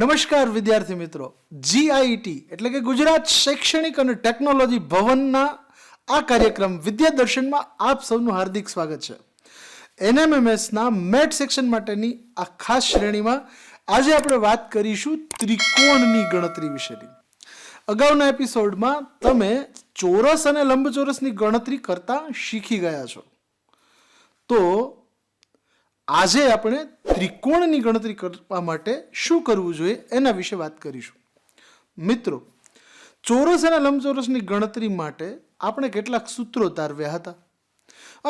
નમસ્કાર વિદ્યાર્થી મિત્રો, જીઆઈટી એટલે કે ગુજરાત શૈક્ષણિક અને ટેકનોલોજી ભવનના આ કાર્યક્રમ વિદ્યા દર્શનમાં આપ સૌનું હાર્દિક સ્વાગત છે. એનએમએમએસના મેથ સેક્શન માટેની આ ખાસ શ્રેણીમાં આજે આપણે વાત કરીશું ત્રિકોણની ગણતરી વિશેની. અગાઉના એપિસોડમાં તમે ચોરસ અને લંબચોરસની ગણતરી કરતા શીખી ગયા છો, તો આજે આપણે ત્રિકોણની ગણતરી કરવા માટે શું કરવું જોઈએ એના વિશે વાત કરીશું. મિત્રો, ચોરસ અને લંબચોરસની ગણતરી માટે આપણે કેટલાક સૂત્રો તારવ્યા હતા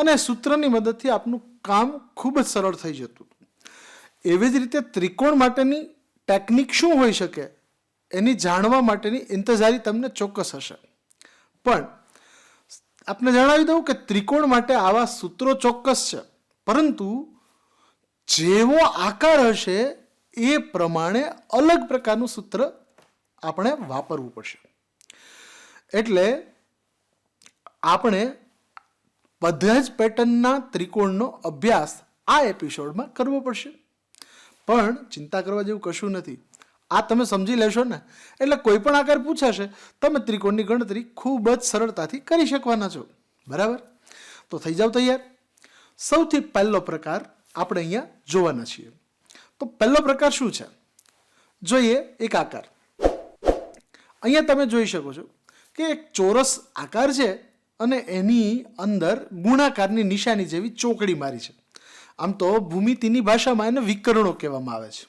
અને સૂત્રની મદદથી આપનું કામ ખૂબ જ સરળ થઈ જતું. એવી જ રીતે ત્રિકોણ માટેની ટેકનિક શું હોઈ શકે એની જાણવા માટેની ઇંતજારી તમને ચોક્કસ હશે, પણ આપને જણાવી દઉં કે ત્રિકોણ માટે આવા સૂત્રો ચોક્કસ છે, પરંતુ જેવો આકાર હશે એ પ્રમાણે અલગ પ્રકારનું સૂત્ર આપણે વાપરવું પડશે. એટલે આપણે બધા જ પેટર્નના ત્રિકોણનો અભ્યાસ આ એપિસોડમાં કરવો પડશે. પણ ચિંતા કરવા જેવું કશું નથી, આ તમે સમજી લેશો ને એટલે કોઈ પણ આકાર પૂછાશે તમે ત્રિકોણની ગણતરી ખૂબ જ સરળતાથી કરી શકવાના છો. બરાબર? તો થઈ જાવ તૈયાર. સૌથી પહેલો પ્રકાર આપણે અહીંયા જોવાના છીએ. તો પહેલો પ્રકાર શું છે જોઈએ. એક આકાર અહીંયા તમે જોઈ શકો છો કે એક ચોરસ આકાર છે અને એની અંદર ગુણાકારની નિશાની જેવી ચોકડી મારી છે. આમ તો ભૂમિતિની ભાષામાં એને વિકર્ણો કહેવામાં આવે છે.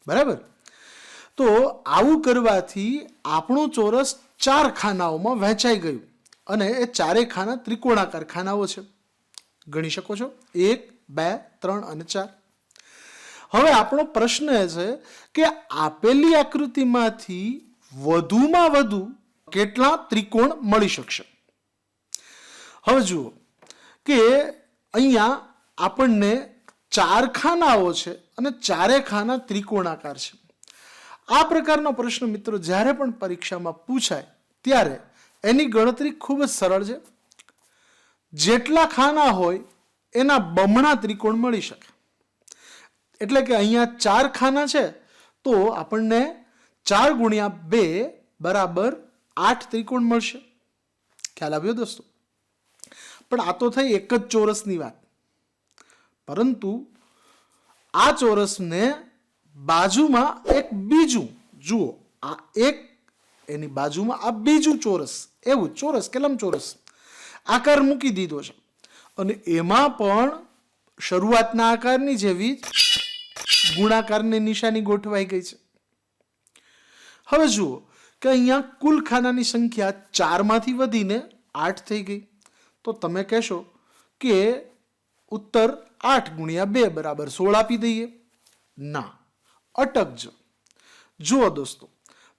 બરાબર? તો આવું કરવાથી આપણું ચોરસ 4 ખાનાઓમાં વહેંચાઈ ગયું અને એ ચારેય ખાના ત્રિકોણાકાર ખાનાઓ છે. ગણી શકો છો 1, 2, 3 અને 4. હવે આપણો પ્રશ્ન એ છે કે આપેલી આકૃતિમાંથી વધુમાં વધુ કેટલા ત્રિકોણ મળી શકશે. હવે જુઓ કે અહીંયા આપણને 4 ખાનાઓ છે અને ચારે ખાના ત્રિકોણાકાર છે. આ પ્રકારનો પ્રશ્ન મિત્રો જ્યારે પણ પરીક્ષામાં પૂછાય ત્યારે એની ગણતરી ખૂબ જ સરળ છે. જેટલા ખાના હોય એના બમણા ત્રિકોણ મળી શકે. એટલે કે અહીંયા 4 ખાના છે તો આપણને 4 ગુણ્યા 2 બરાબર 8 ત્રિકોણ મળશે. ખ્યાલ આવ્યો દોસ્તો? પણ આ તો થઈ એક જ ચોરસની વાત, પરંતુ આ ચોરસને બાજુમાં એક બીજું જુઓ, આ એક એની બાજુમાં આ બીજું ચોરસ, એવું ચોરસ કે લંબચોરસ આકાર મૂકી દીધો છે અને એમાં પણ શરૂઆતના આકારની જેવી ગુણાકારની નિશાની ગોઠવાઈ ગઈ છે. હવે જુઓ કે અહીંયા કુલ ખાનાની સંખ્યા 4 માંથી વધીને 8 થઈ ગઈ. તો તમે કહેશો કે ઉત્તર 8 ગુણ્યા 2 બરાબર 16 આપી દઈએ. ના, અટકજો. જુઓ દોસ્તો,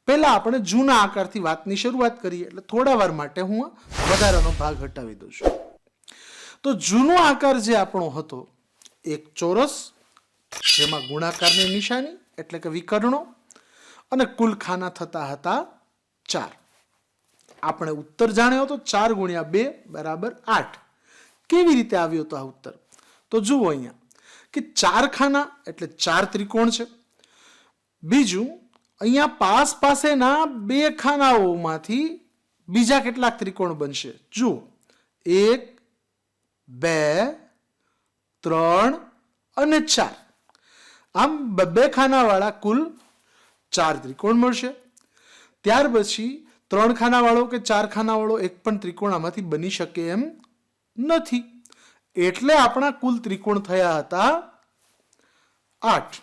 પહેલા આપણે જૂના આકારથી વાતની શરૂઆત કરીએ, એટલે થોડા વાર માટે હું વધારાનો ભાગ હટાવી દઉં છું. તો જૂનો આકાર જે આપણો હતો એક ચોરસ, જેમાં ગુણાકારની નિશાની એટલે કે વિકર્ણો અને કુલ ખાના થતા હતા 4. આપણે ઉત્તર જાણ્યો હતો 4 ગુણ્યા 2 બરાબર 8. કેવી રીતે આવ્યો હતો આ ઉત્તર? તો જુઓ અહીંયા કે 4 ખાના એટલે 4 ત્રિકોણ છે. બીજું, અહીંયા પાસેના 2 ખાનાઓમાંથી બીજા કેટલાક ત્રિકોણ બનશે. જુઓ 1, 2, 3 અને 4. આમ 2 ખાનાવાળા કુલ 4 ત્રિકોણ મળશે. ત્યાર પછી 3 ખાનાવાળો કે 4 ખાનાવાળો એક પણ ત્રિકોણ આમાંથી બની શકે એમ નથી. એટલે આપણા કુલ ત્રિકોણ થયા હતા 8.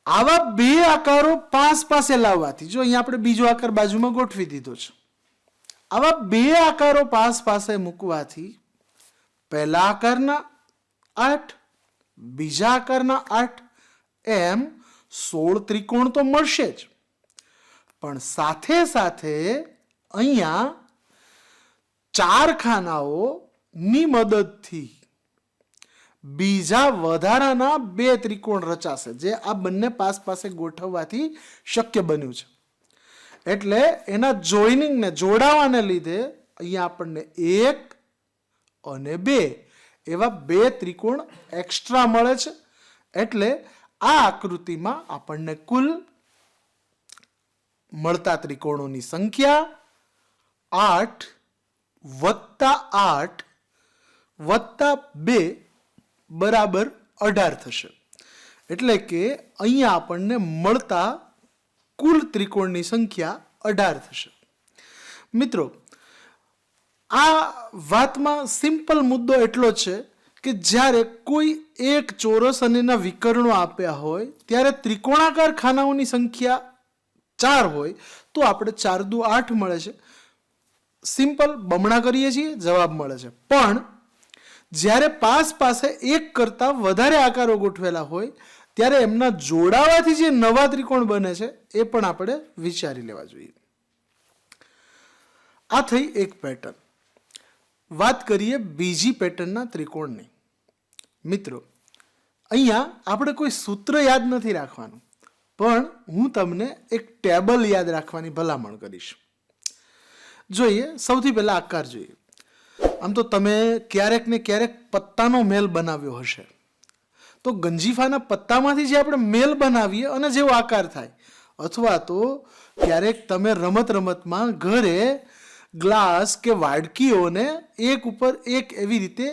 આવા 2 આકારો પાસે લાવવાથી, જો અહીંયા આપણે બીજો આકાર બાજુમાં ગોઠવી દીધો છે, આવા 2 આકારો પાસે મૂકવાથી પહેલા આકારના 8, બીજા આકારના 8, એમ 16 ત્રિકોણ તો મળશે જ. પણ સાથે સાથે અહીંયા 4 ખાનાઓની મદદથી બીજા વધારાના 2 ત્રિકોણ રચાશે, જે આ બંને પાસે ગોઠવવાથી શક્ય બન્યું છે. એટલે એના જોઈનિંગને જોડાવાને લીધે અહીંયા આપણને 1 અને 2 એવા 2 ત્રિકોણ એક્સ્ટ્રા મળે છે. એટલે આ આકૃતિમાં આપણને કુલ મળતા ત્રિકોણોની સંખ્યા 8 વત્તા 8 વત્તા 2 બરાબર 18 થશે. એટલે કે અહીંયા આપણને મળતા કુલ ત્રિકોણની સંખ્યા 18 થશે. મિત્રો, આ વાતમાં સિમ્પલ મુદ્દો એટલો છે કે જ્યારે કોઈ એક ચોરસ અને એના વિકર્ણો આપ્યા હોય ત્યારે ત્રિકોણાકાર ખાનાઓની સંખ્યા 4 હોય તો આપણે 4 દુ 8 મળે છે. સિમ્પલ બમણા કરીએ છીએ, જવાબ મળે છે. પણ જ્યારે પાસે એક કરતાં વધારે આકારો ગોઠવેલા હોય ત્યારે એમના જોડાવાથી જે નવા ત્રિકોણ બને છે એ પણ આપણે વિચારી લેવા જોઈએ. આ થઈ એક પેટર્ન. વાત કરીએ બીજી પેટર્નના ત્રિકોણની. મિત્રો, અહીંયા આપણે કોઈ સૂત્ર યાદ નથી રાખવાનું, પણ હું તમને એક ટેબલ યાદ રાખવાની ભલામણ કરીશ. જોઈએ, સૌથી પહેલા આકાર જોઈએ. આમ તો તમે ક્યારેક ને ક્યારેક પત્તાનો મેલ બનાવ્યો હશે. તો ગંજીફાના પત્તામાંથી જે આપણે મેલ બનાવીએ અને જેવો આકાર થાય, અથવા તો ક્યારેક તમે રમતમાં ઘરે ગ્લાસ કે વાડકીઓને એક ઉપર એક એવી રીતે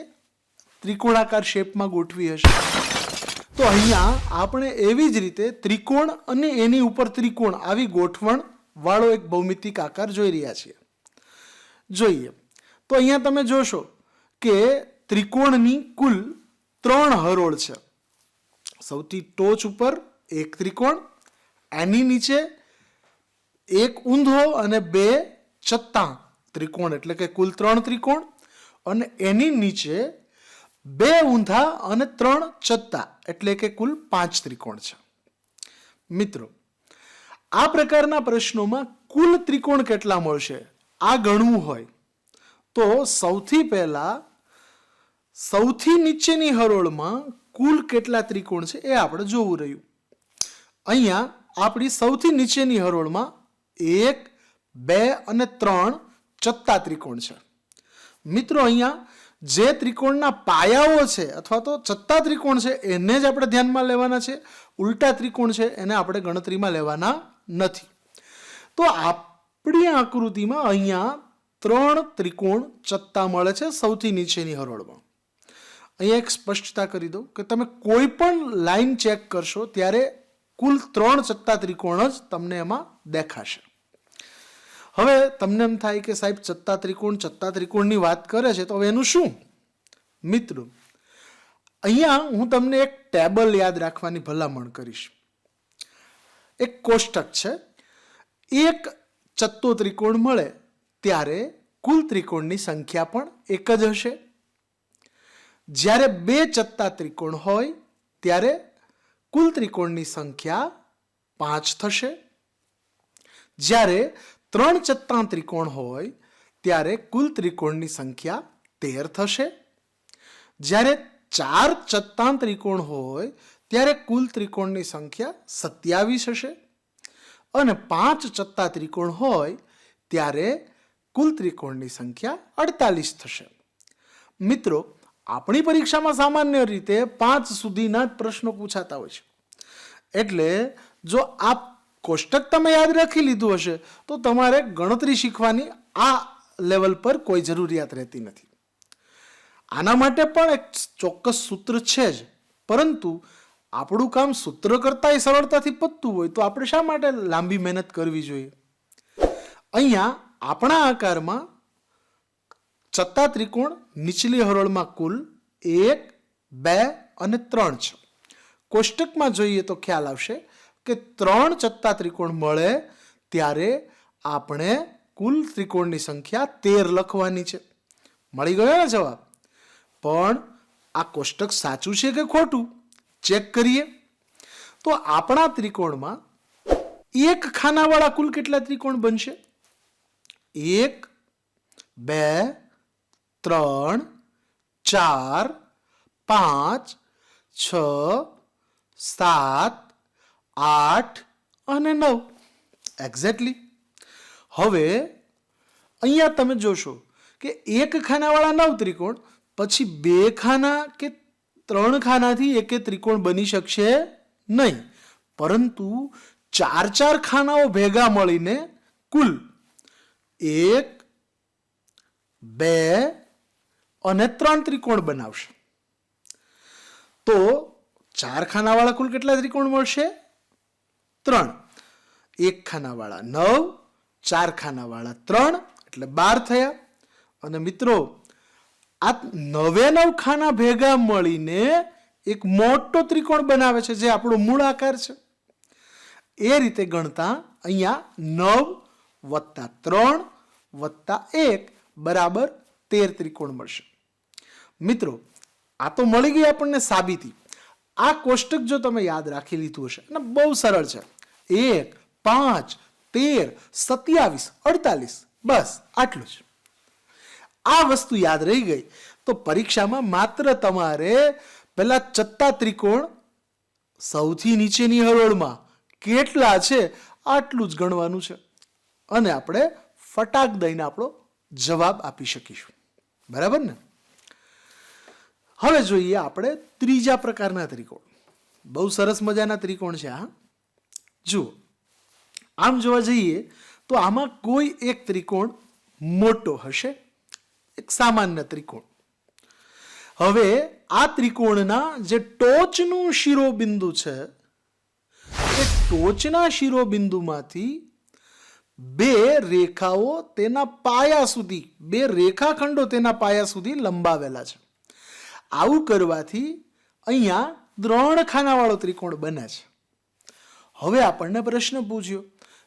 ત્રિકોણાકાર શેપમાં ગોઠવી હશે. તો અહીંયા આપણે એવી જ રીતે ત્રિકોણ અને એની ઉપર ત્રિકોણ આવી ગોઠવણ વાળો એક ભૌમિતિક આકાર જોઈ રહ્યા છીએ. જોઈએ તો અહીંયા તમે જોશો કે ત્રિકોણની કુલ 3 હરોળ છે. સૌથી ટોચ ઉપર એક ત્રિકોણ, એની નીચે એક ઊંધો અને 2 ચત્તા ત્રિકોણ, એટલે કે કુલ 3 ત્રિકોણ, અને એની નીચે 2 ઊંધા અને 3 ચત્તા, એટલે કે કુલ 5 ત્રિકોણ છે. મિત્રો, આ પ્રકારના પ્રશ્નોમાં કુલ ત્રિકોણ કેટલા મળશે આ ગણવું હોય તો સૌથી પહેલા સૌથી નીચેની હરોળમાં કુલ કેટલા ત્રિકોણ છે એ આપણે જોવું રહ્યું. અહીંયા આપણી સૌથી નીચેની હરોળમાં 1, 2 અને 3 ચત્તા ત્રિકોણ છે. મિત્રો, અહીંયા જે ત્રિકોણના પાયાઓ છે અથવા તો ચત્તા ત્રિકોણ છે એને જ આપણે ધ્યાનમાં લેવાના છે. ઉલટા ત્રિકોણ છે એને આપણે ગણતરીમાં લેવાના નથી. તો આપણી આકૃતિમાં અહીંયા 3 ત્રિકોણ ચત્તા મળે છે સૌથી નીચેની હરોળમાં. અહીંયા એક સ્પષ્ટતા કરી દઉં કે તમે કોઈ પણ લાઈન ચેક કરશો ત્યારે કુલ 3 ચત્તા ત્રિકોણ જ તમને એમાં દેખાશે. હવે તમને એમ થાય કે સાહેબ ચત્તા ત્રિકોણની વાત કરે છે તો હવે એનું શું? મિત્રો, અહીંયા હું તમને એક ટેબલ યાદ રાખવાની ભલામણ કરીશ. એક કોષ્ટક છે. એક ચત્તો ત્રિકોણ મળે ત્યારે કુલ ત્રિકોણની સંખ્યા પણ એક જ હશે. જ્યારે 2 ચત્તા ત્રિકોણ હોય ત્યારે કુલ ત્રિકોણની સંખ્યા 5 થશે. જ્યારે 3 ચત્તા ત્રિકોણ હોય ત્યારે કુલ ત્રિકોણની સંખ્યા 13 થશે. જ્યારે 4 ચત્તા ત્રિકોણ હોય ત્યારે કુલ ત્રિકોણની સંખ્યા 27 હશે. અને 5 ચત્તા ત્રિકોણ હોય ત્યારે કુલ ત્રિકોણની સંખ્યા 48 થશે. મિત્રો, આપણી પરીક્ષામાં સામાન્ય રીતે 5 સુધીના જ પ્રશ્નો પૂછાતા હોય છે. એટલે જો આ કોષ્ટક તમે યાદ રાખી લીધું હશે તો તમારે ગણતરી શીખવાની આ લેવલ પર કોઈ જરૂરિયાત રહેતી નથી. આના માટે પણ એક ચોક્કસ સૂત્ર છે જ, પરંતુ આપણું કામ સૂત્ર કરતાં સરળતાથી પતતું હોય તો આપણે શા માટે લાંબી મહેનત કરવી જોઈએ? અહીંયા આપણા આકારમાં ચત્તા ત્રિકોણ નીચલી હરોળમાં કુલ 1, 2 અને 3 છે. કોષ્ટકમાં જોઈએ તો ખ્યાલ આવશે કે 3 ચત્તા ત્રિકોણ મળે ત્યારે આપણે કુલ ત્રિકોણની સંખ્યા 13 લખવાની છે. મળી ગયો ને જવાબ? પણ આ કોષ્ટક સાચું છે કે ખોટું ચેક કરીએ તો આપણા ત્રિકોણમાં એક ખાનાવાળા કુલ કેટલા ત્રિકોણ બનશે? 1, 2, 3, 4, 5, 6, 7, 8 અને 9. એક્ઝેક્ટલી. હવે અહીંયા તમે જોશો કે એક ખાનાવાળા 9 ત્રિકોણ, પછી 2 ખાના કે 3 ખાનાથી એકે ત્રિકોણ બની શકશે નહીં, પરંતુ 4 ખાનાઓ ભેગા મળીને કુલ 1, 2 અને 3 ત્રિકોણ બનાવશે. તો 4 ખાનાવાળા કુલ કેટલા ત્રિકોણ મળશે? 3. 1 ખાનાવાળા 9, 4 ખાનાવાળા 3, એટલે 12 થયા. અને મિત્રો, આ 9 ખાના ભેગા મળીને એક મોટો ત્રિકોણ બનાવે છે, જે આપણો મૂળ આકાર છે. એ રીતે ગણતા અહીંયા 9 + 3 + 1 બરાબર 13 ત્રિકોણ મળશે. મિત્રો, આ તો મળી ગઈ આપણને સાબિતી. આ કોષ્ટક જો તમે યાદ રાખી લીધું હશે, અને બહુ સરળ છે, 1, 5, 13, 27, 48, બસ આટલું જ. આ વસ્તુ યાદ રહી ગઈ તો પરીક્ષામાં માત્ર તમારે પેલા ચત્તા ત્રિકોણ સૌથી નીચેની હરોળમાં કેટલા છે આટલું જ ગણવાનું છે, અને આપણે ફટાક દઈને આપણો જવાબ આપી શકીશું. બરાબર ને? હવે જોઈએ આપણે ત્રીજા પ્રકારના ત્રિકોણ. બહુ સરસ મજાના ત્રિકોણ છે. જુઓ, આમ જોવા જઈએ તો આમાં કોઈ એક ત્રિકોણ મોટો હશે, એક સામાન્ય ત્રિકોણ. હવે આ ત્રિકોણના જે ટોચનું શિરોબિંદુ છે, એ ટોચના શિરોબિંદુમાંથી 2 રેખાઓ તેના પાયા સુધી, 2 રેખાખંડો તેના પાયા સુધી લંબાવેલા છે. આવું કરવાથી અહીંયા 3 ખાનાવાળો ત્રિકોણ બને છે. હવે આપણને પ્રશ્ન પૂછ્યો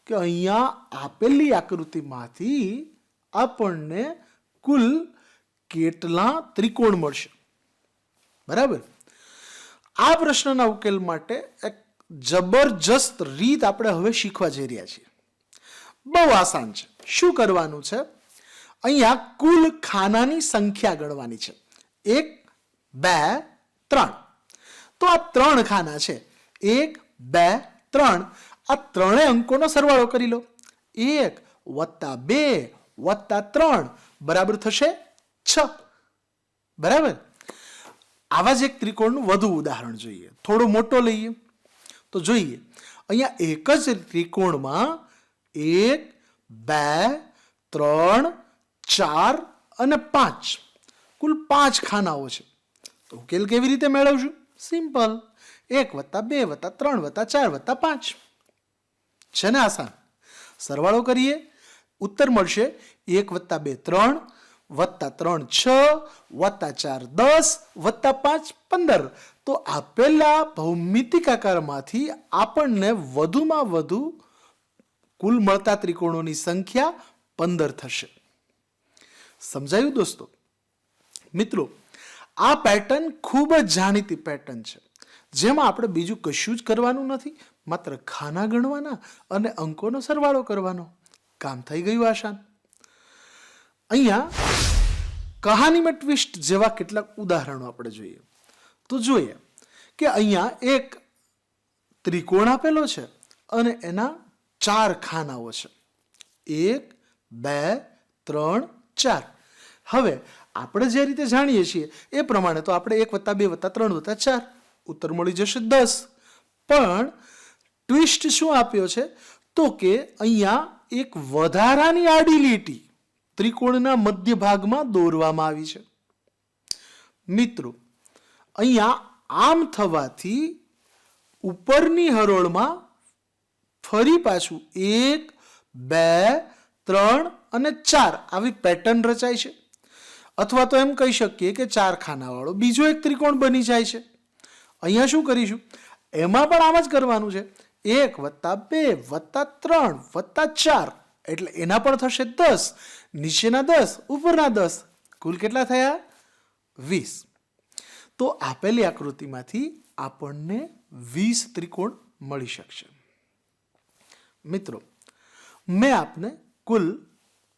કે અહીંયા આપેલી આકૃતિમાંથી આપણને કુલ કેટલા ત્રિકોણ મળશે? બરાબર? આ પ્રશ્નના ઉકેલ માટે એક જબરજસ્ત રીત આપણે હવે શીખવા જઈ રહ્યા છીએ. બહુ આસાન છે. શું કરવાનું છે? અહીંયા કુલ ખાનાની સંખ્યા ગણવાની છે. 1, 2, 3. તો આ 3 ખાના છે. 1, 2, 3. આ 3 અંકોનો સરવાળો કરી લો. 1 + 2 + 3 બરાબર થશે 6. બરાબર? આવા જ એક ત્રિકોણનું વધુ ઉદાહરણ જોઈએ. થોડો મોટો લઈએ તો જોઈએ. અહીંયા એક જ ત્રિકોણમાં 1, 2, 3, 4 અને 5 કુલ 5 ખાનાઓ છે. તો ઉકેલ કેવી રીતે મેળવશું? સિમ્પલ. 1 + 2 + 3 + 4 + 5 છે ને? આસાન. સરવાળો કરીએ, ઉત્તર મળશે 1 + 2 3 + 3 6 + 4 10 + 5 15. તો આપેલા ભૌમિતિક આકારમાંથી આપણને વધુમાં વધુ કુલ મળતા ત્રિકોણોની સંખ્યા 15 થશે. સમજાયું દોસ્તો? મિત્રો, આ પેટર્ન ખૂબ જ જાણીતી પેટર્ન છે, જેમાં આપણે બીજું કશું જ કરવાનું નથી, માત્ર ખાના ગણવાના અને અંકોનો સરવાળો કરવાનો. કામ થઈ ગયું આસાન. અહીંયા કહાનીમાં ટ્વિસ્ટ જેવા કેટલાક ઉદાહરણો આપણે જોઈએ. તો જોઈએ કે અહીંયા એક ત્રિકોણ આપેલો છે અને એના 4 ખાનાઓ છે. 1, 2, 3, 4. હવે આપણે જે રીતે જાણીએ છીએ એ પ્રમાણે તો આપણે 1 + 2 + 3 + 4 ઉત્તર મળી જશે 10. પણ ટ્વિસ્ટ શું આપ્યો છે? તો કે અહીંયા એક વધારાની આડી લીટી ત્રિકોણના મધ્ય ભાગમાં દોરવામાં આવી છે. મિત્રો, અહીંયા આમ થવાથી ઉપરની હરોળમાં ફરી પાછું 1, 2, 3 અને 4 આવી પેટર્ન રચાય છે. અથવા તો એમ કહી શકીએ કે 4 ખાનાવાળો બીજો એક ત્રિકોણ બની જાય છે. અહીંયા શું કરીશું? એમાં પણ આમ જ કરવાનું છે. 1 + 2 + 3 + 4 એટલે એના પણ થશે 10. નીચેના 10, ઉપરના 10, કુલ કેટલા થયા? 20. તો આપેલી આકૃતિમાંથી આપણને 20 ત્રિકોણ મળી શકશે. મિત્રો, મેં આપને કુલ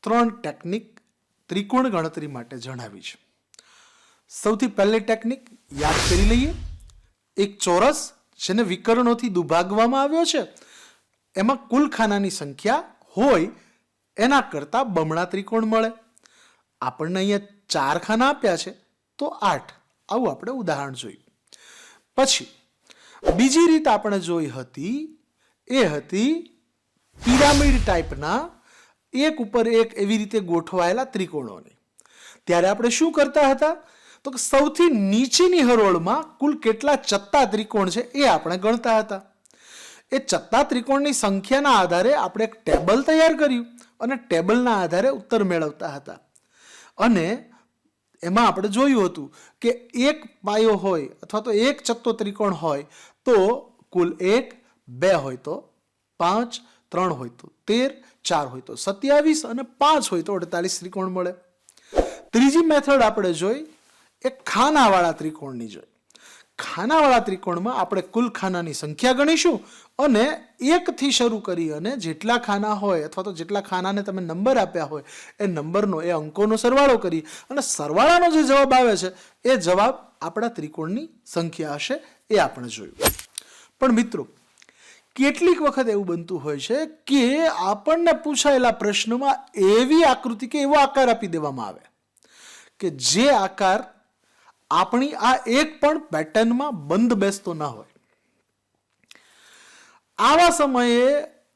3 ટેકનિક ત્રિકોણ ગણતરી માટે જણાવી છે. સૌથી પહેલી ટેકનિક યાદ કરી લઈએ. એક ચોરસ જેને વિકર્ણોથી દુભાગવામાં આવ્યો છે, એમાં કુલ ખાનાની સંખ્યા હોય એના કરતાં બમણા ત્રિકોણ મળે. આપણને અહીંયા 4 ખાના આપ્યા છે તો 8. આવું આપણે ઉદાહરણ જોયું. પછી બીજી રીત આપણે જોઈ હતી એ હતી પિરામિડ ટાઈપના એક ઉપર એક એવી રીતે ગોઠવાયેલા ત્રિકોણોની. ત્યારે આપણે શું કરતા હતા તો કે સૌથી નીચેની હરોળમાં કુલ કેટલા ચત્તા ત્રિકોણ છે એ આપણે ગણતા હતા. એ ચત્તા ત્રિકોણની સંખ્યાના આધારે આપણે એક ટેબલ તૈયાર કર્યું અને ટેબલના આધારે ઉત્તર મેળવતા હતા. અને એમાં આપણે જોયું હતું કે એક પાયો હોય અથવા તો એક ચત્તો ત્રિકોણ હોય તો કુલ 1, 2 હોય તો 5, 3 હોય તો 13, 4 હોય તો 27 અને 5 હોય તો 48 ત્રિકોણ મળે. ત્રીજી મેથડ આપણે જોઈ એ ખાનાવાળા ત્રિકોણની જોઈ. ખાનાવાળા ત્રિકોણમાં આપણે કુલ ખાનાની સંખ્યા ગણીશું અને 1 થી શરૂ કરી અને જેટલા ખાના હોય અથવા તો જેટલા ખાનાને તમે નંબર આપ્યા હોય એ નંબરનો એ અંકોનો સરવાળો કરી અને સરવાળાનો જે જવાબ આવે છે એ જવાબ આપણા ત્રિકોણની સંખ્યા હશે એ આપણે જોયું. પણ મિત્રો કેટલીક વખત એવું બનતું હોય છે કે આપણને પૂછાયેલા પ્રશ્નમાં એવી આકૃતિ કે એવો આકાર આપી દેવામાં આવે કે જે આકાર આપણી આ એક પણ પેટર્નમાં બંધ બેસતો ના હોય. આવા સમયે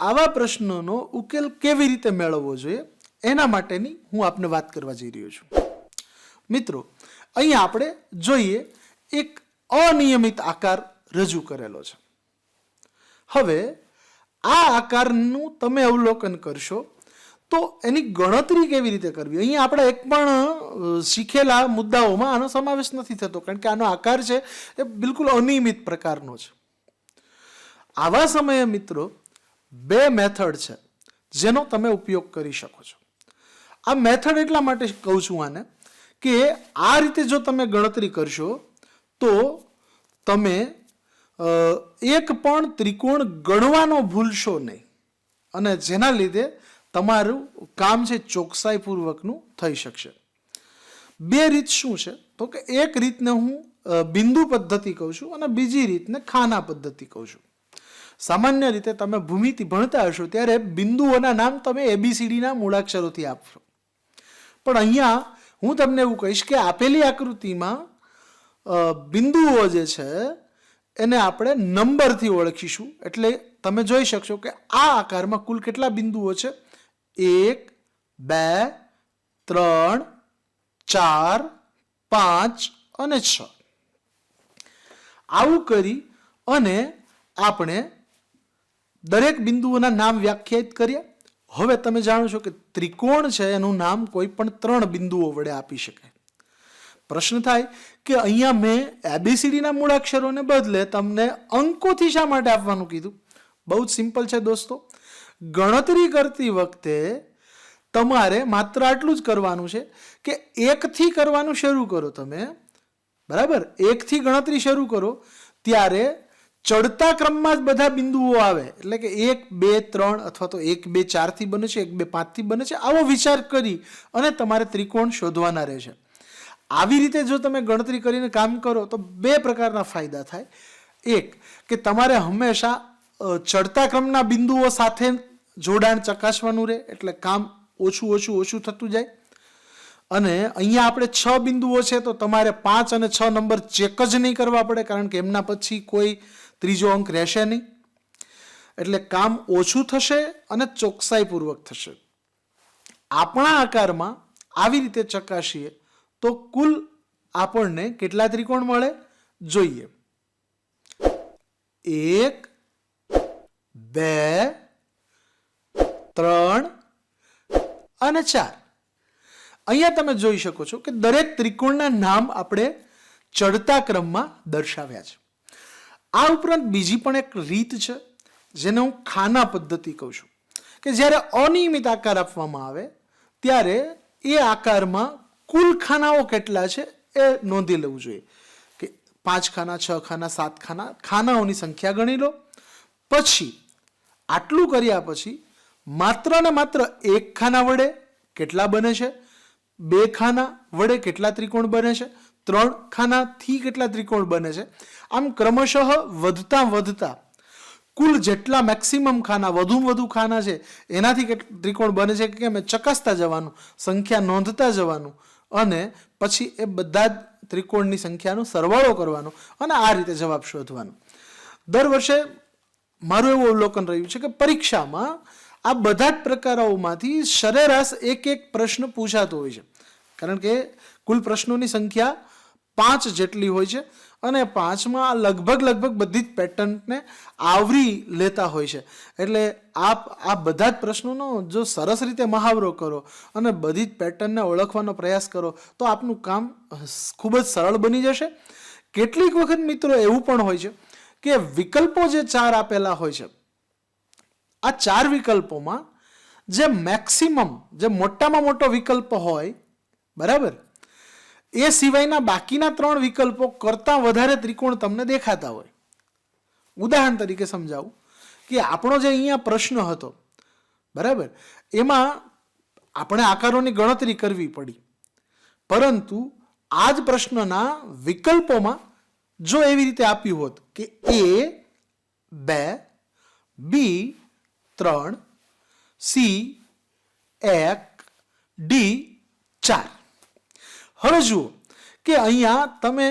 આવા પ્રશ્નોનો ઉકેલ કેવી રીતે મેળવવો જોઈએ એના માટેની હું આપને વાત કરવા જઈ રહ્યો છું. મિત્રો અહીંયા આપણે જોઈએ એક અનિયમિત આકાર રજૂ કરેલો છે. હવે આ આકારનું તમે અવલોકન કરશો તો એની ગણતરી કેવી રીતે કરવી અહીંયા આપણે એક પણ શીખેલા મુદ્દાઓમાં આનો સમાવેશ નથી થતો કારણ કે આનો આકાર છે એ બિલકુલ અનિયમિત પ્રકારનો છે. આવા સમયે મિત્રો 2 મેથડ છે જેનો તમે ઉપયોગ કરી શકો છો. આ મેથડ એટલા માટે કહું છું આને કે આ રીતે જો તમે ગણતરી કરશો તો તમે એક પણ ત્રિકોણ ગણવાનો ભૂલશો નહીં અને જેના લીધે તમારું કામ છે ચોકસાઈપૂર્વકનું થઈ શકશે. 2 રીત શું છે તો કે એક રીતને હું બિંદુ પદ્ધતિ કહું છું અને બીજી રીતને ખાના પદ્ધતિ કહું છું. સામાન્ય રીતે તમે ભૂમિતિ ભણતા હશો ત્યારે બિંદુઓના નામ તમે ABCDના મૂળાક્ષરોથી આપશો. પણ અહીંયા હું તમને એવું કહીશ કે આપેલી આકૃતિમાં બિંદુઓ જે છે એને આપણે નંબરથી ઓળખીશું. એટલે તમે જોઈ શકશો કે આ આકારમાં કુલ કેટલા બિંદુઓ છે 1, 2, 3, 4, 5 અને 6. આવું કરી અને આપણે દરેક બિંદુઓના નામ વ્યાખ્યાયિત કર્યા. હવે તમે જાણો છો કે ત્રિકોણ છે એનું નામ કોઈ પણ 3 બિંદુઓ વડે આપી શકાય. પ્રશ્ન થાય કે અહીંયા મેં ABCDના મૂળાક્ષરોને બદલે તમને અંકોથી શા માટે આપવાનું કીધું? બહુ જ સિમ્પલ છે દોસ્તો. ગણતરી કરતી વખતે તમારે માત્ર આટલું જ કરવાનું છે કે 1 થી કરવાનું શરૂ કરો તમે, બરાબર? 1 થી ગણતરી શરૂ કરો ત્યારે ચડતા ક્રમમાં જ બધા બિંદુઓ આવે. એટલે કે 1, 2, 3 અથવા તો 1, 2, 4 થી બને છે, 1, 2, 5 થી બને છે. આવો વિચાર કરી અને તમારે ત્રિકોણ શોધવાના રહેશે. આવી રીતે જો તમે ગણતરી કરીને કામ કરો તો 2 પ્રકારના ફાયદા થાય. એક કે તમારે હંમેશા ચડતા ક્રમના બિંદુઓ સાથે જોડાણ ચકાસવાનું રહે એટલે કામ ઓછું થતું જાય. અને અહીંયા આપણે 6 બિંદુઓ છે તો તમારે 5 અને 6 નંબર ચેક જ નહીં કરવા પડે કારણ કે એમના પછી કોઈ ત્રીજો અંક રહેશે નહીં. એટલે કામ ઓછું થશે અને ચોકસાઈપૂર્વક થશે. આપણા આકારમાં આવી રીતે ચકાસીએ તો કુલ આપણને કેટલા ત્રિકોણ મળે જોઈએ? 1, 2, 3 અને 4. અહીંયા તમે જોઈ શકો છો કે દરેક ત્રિકોણના નામ આપણે ચડતા ક્રમમાં દર્શાવ્યા છે. આ ઉપરાંત બીજી પણ એક રીત છે જેને હું ખાના પદ્ધતિ કહું છું કે જ્યારે અનિયમિત આકાર આપવામાં આવે ત્યારે એ આકારમાં કુલ ખાનાઓ કેટલા છે એ નોંધી લેવું જોઈએ કે 5 ખાના, 6 ખાના, 7 ખાના, ખાનાઓની સંખ્યા ગણી લો. પછી આટલું કર્યા પછી માત્ર ને માત્ર 1 ખાના વડે કેટલા બને છે, 2 ખાના વડે કેટલા ત્રિકોણ બને છે, 3 ખાનાથી કેટલા ત્રિકોણ બને છે, આમ ક્રમશઃ વધતા કુલ જેટલા મેક્સિમમ ખાના વધુ ખાના છે એનાથી ત્રિકોણ બને છે કે મેં ચકાસતા જવાનું, સંખ્યા નોંધતા જવાનું અને પછી એ બધા જ ત્રિકોણની સંખ્યાનો સરવાળો કરવાનો અને આ રીતે જવાબ શોધવાનો. દર વર્ષે મારું એવું અવલોકન રહ્યું છે કે પરીક્ષામાં આ બધા જ પ્રકારોમાંથી સરેરાશ એક પ્રશ્ન પૂછાતો હોય છે, કારણ કે કુલ પ્રશ્નોની સંખ્યા 5 જેટલી હોય છે અને 5માં લગભગ બધી જ પેટર્નને આવરી લેતા હોય છે. એટલે આપ આ બધા જ પ્રશ્નોનો જો સરસ રીતે મહાવરો કરો અને બધી જ પેટર્નને ઓળખવાનો પ્રયાસ કરો તો આપનું કામ ખૂબ જ સરળ બની જશે. કેટલીક વખત મિત્રો એવું પણ હોય છે કે વિકલ્પો જે 4 આપેલા હોય છે, આ 4 વિકલ્પોમાં જે મેક્સિમમ જે મોટામાં મોટો વિકલ્પ હોય, બરાબર, એ સિવાયના બાકીના 3 વિકલ્પો કરતાં વધારે ત્રિકોણ તમને દેખાતા હોય. ઉદાહરણ તરીકે સમજાવું કે આપણો જે અહીંયા પ્રશ્ન હતો, બરાબર, એમાં આપણે આકારોની ગણતરી કરવી પડી, પરંતુ આ જ પ્રશ્નના વિકલ્પોમાં જો એવી રીતે આપ્યું હોત કે A 2, B 3, C 1, D 4. હવે જુઓ કે અહીંયા તમે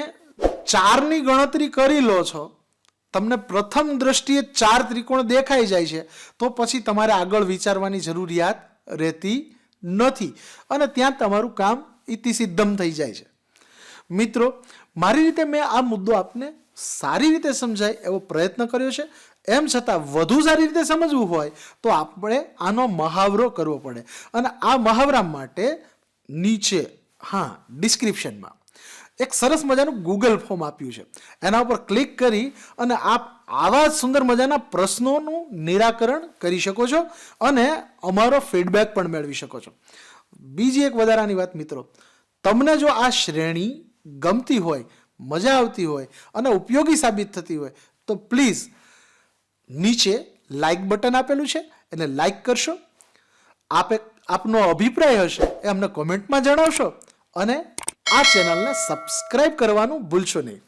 4ની ગણતરી કરી લો છો, તમને પ્રથમ દ્રષ્ટિએ 4 ત્રિકોણ દેખાઈ જાય છે, તો પછી તમારે આગળ વિચારવાની જરૂરિયાત રહેતી નથી અને ત્યાં તમારું કામ ઇતિસિદ્ધમ થઈ જાય છે. મિત્રો, મારી રીતે મેં આ મુદ્દો આપને સારી રીતે સમજાય એવો પ્રયત્ન કર્યો છે. એમ છતાં વધુ સારી રીતે સમજવું હોય તો આપણે આનો મહાવરો કરવો પડે અને આ મહાવરા માટે નીચે ડિસ્ક્રિપ્શનમાં એક સરસ મજાનું ગૂગલ ફોર્મ આપ્યું છે, એના ઉપર ક્લિક કરી અને આપ આવા સુંદર મજાના પ્રશ્નોનું નિરાકરણ કરી શકો છો અને અમારો ફીડબેક પણ મેળવી શકો છો. બીજી એક વધારાની વાત મિત્રો, તમને જો આ શ્રેણી ગમતી હોય, મજા આવતી હોય અને ઉપયોગી સાબિત થતી હોય તો પ્લીઝ નીચે લાઇક બટન આપેલું છે એને લાઇક કરશો. આપનો અભિપ્રાય હશે એ અમને કોમેન્ટમાં જણાવશો અને આ ચેનલને સબસ્ક્રાઇબ કરવાનું ભૂલશો નહીં.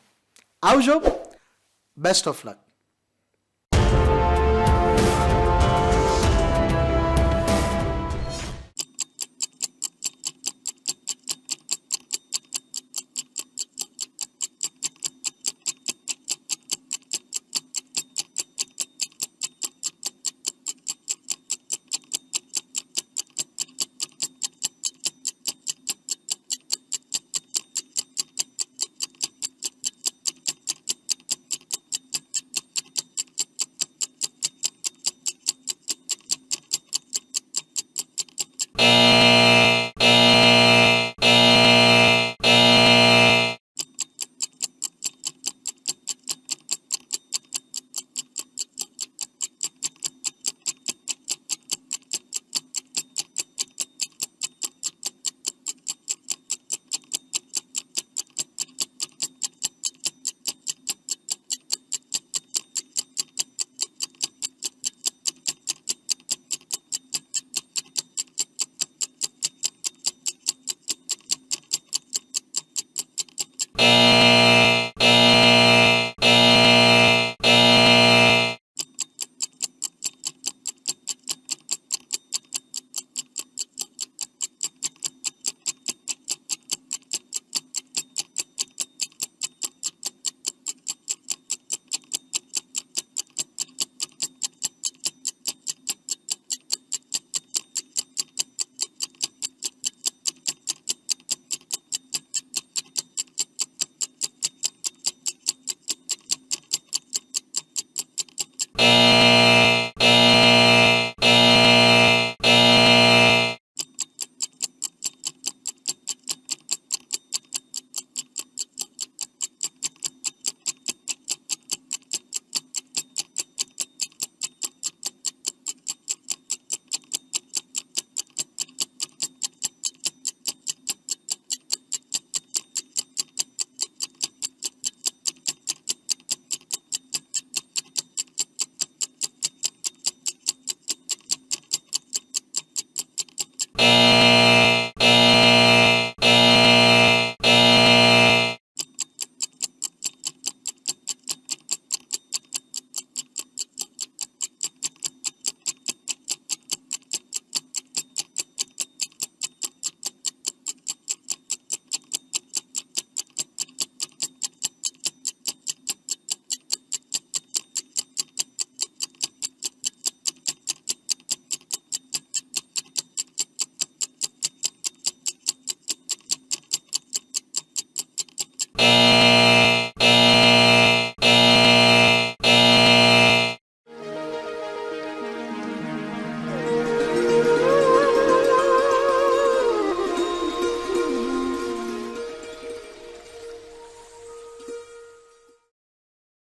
આવજો. Best of luck.